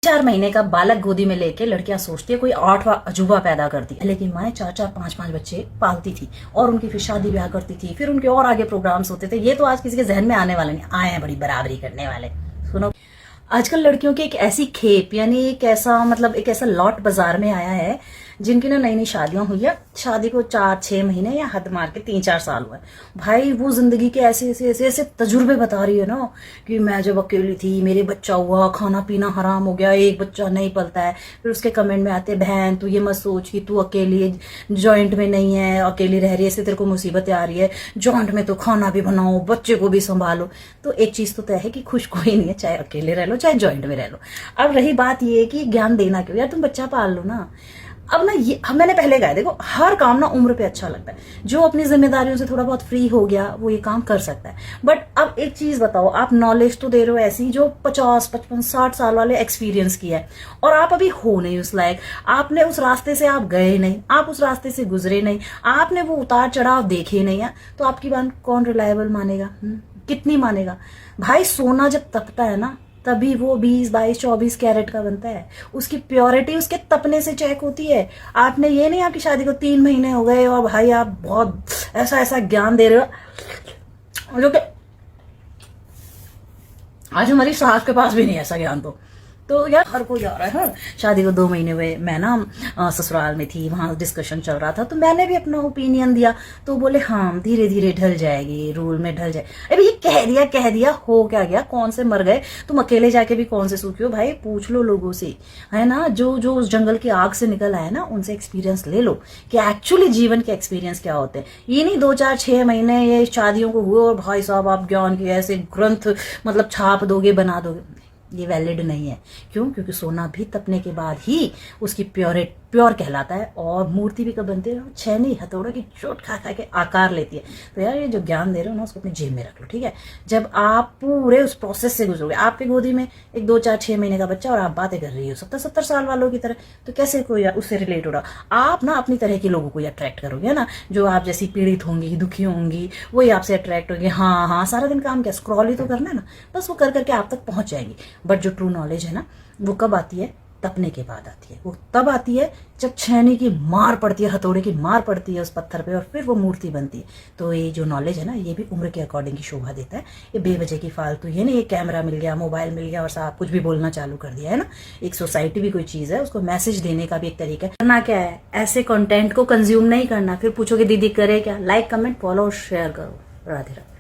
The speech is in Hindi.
4 महीने का बालक गोदी में लेके लड़कियां सोचती है कोई 8वां अजूबा पैदा करती है, लेकिन माए 4-4 5-5 बच्चे पालती थी और उनकी फिर शादी ब्याह करती थी, फिर उनके और आगे प्रोग्राम्स होते थे। ये तो आज किसी के जहन में आने वाले नहीं, आए हैं बड़ी बराबरी करने वाले। सुनो, आजकल लड़कियों की एक ऐसी खेप यानी एक ऐसा लॉट बाजार में आया है जिनकी ना नई नई शादियां हुई है, शादी को 4-6 महीने या हद मार के 3-4 साल हुआ है। भाई वो जिंदगी के ऐसे तजुर्बे बता रही है ना कि मैं जब अकेली थी, मेरे बच्चा हुआ, खाना पीना हराम हो गया, एक बच्चा नहीं पलता है। फिर उसके कमेंट में आते, बहन तू ये मत सोच कि तू अकेली जॉइंट में नहीं है, अकेली रह रही है, इससे तेरे को मुसीबतें आ रही है, जॉइंट में तो खाना भी बनाओ, बच्चे को भी संभालो। तो एक चीज तो तय है कि खुश कोई नहीं है, चाहे अकेले रह लो चाहे जॉइंट में रह लो। अब रही बात ये कि ज्ञान देना क्यों, यार तुम बच्चा पाल लो ना। अब ना ये मैंने पहले कहा, देखो हर काम ना उम्र पे अच्छा लगता है। जो अपनी जिम्मेदारियों से थोड़ा बहुत फ्री हो गया वो ये काम कर सकता है। बट अब एक चीज बताओ, आप नॉलेज तो दे रहे हो ऐसी जो 50, 55, 60 साल वाले एक्सपीरियंस की है, और आप अभी हो नहीं उस लायक, आपने उस रास्ते से आप गए नहीं, आप उस रास्ते से गुजरे नहीं, आपने वो उतार चढ़ाव देखे नहीं है, तो आपकी बात कौन रिलायबल मानेगा? कितनी मानेगा? भाई सोना जब तपता है ना तभी वो 20, 22, 24 कैरेट का बनता है। उसकी प्योरिटी उसके तपने से चेक होती है। आपने ये नहीं, आपकी शादी को 3 महीने हो गए और भाई आप बहुत ऐसा ज्ञान दे रहे हो जो कि आज हमारी सास के पास भी नहीं ऐसा ज्ञान। तो यार हर कोई आ रहा है। शादी को 2 महीने हुए, मैं ना ससुराल में थी, वहां डिस्कशन चल रहा था, तो मैंने भी अपना ओपिनियन दिया। तो बोले हाँ धीरे धीरे ढल जाएगी, रूल में ढल जाए। अरे ये कह दिया हो क्या गया? कौन से मर गए? तुम अकेले जाके भी कौन से सूखे हो? भाई पूछ लो लोगों से, है ना, जो उस जंगल की आग से निकल आए ना, उनसे एक्सपीरियंस ले लो कि एक्चुअली जीवन के एक्सपीरियंस क्या होते हैं। ये नहीं 2-4-6 महीने ये शादियों को हुए और भाई साहब आप ज्ञान के ऐसे ग्रंथ छाप दोगे, बना दोगे, ये वैलिड नहीं है। क्यों? क्योंकि सोना भी तपने के बाद ही उसकी प्योर कहलाता है। और मूर्ति भी कब बनती है? छेनी हथौड़े की चोट खा खा के आकार लेती है। तो यार ये जो ज्ञान दे रहे हो ना, उसको अपनी जेब में रख लो, ठीक है। जब आप पूरे उस प्रोसेस से गुजरोगे, आपकी गोदी में एक 2-4-6 महीने का बच्चा और आप बातें कर रही हो 70-70 साल वालों की तरह, तो कैसे कोई उससे रिलेट हो रहा? आप ना अपनी तरह के लोगों को अट्रैक्ट करोगे, है ना, जो आप जैसी पीड़ित होंगी, दुखी होंगी, वही आपसे अट्रैक्ट होंगे। हाँ, सारा दिन काम क्या, स्क्रॉल ही तो करना है ना, बस वो कर करके आप तक पहुंच जाएगी। बट जो ट्रू नॉलेज है ना, वो कब आती है? तपने के बाद आती है। वो तब आती है जब छेनी की मार पड़ती है, हथौड़े की मार पड़ती है उस पत्थर पे, और फिर वो मूर्ति बनती है। तो ये जो नॉलेज है ना, ये भी उम्र के अकॉर्डिंग की शोभा देता है। ये बेवजह की फालतू ये नहीं, ये कैमरा मिल गया, मोबाइल मिल गया और साहब कुछ भी बोलना चालू कर दिया, है ना। एक सोसाइटी भी कोई चीज है, उसको मैसेज देने का भी एक तरीका है। करना क्या है, ऐसे कंटेंट को कंज्यूम नहीं करना। फिर पूछोगे दीदी करे क्या? लाइक, कमेंट, फॉलो और शेयर करो। राधे राधे।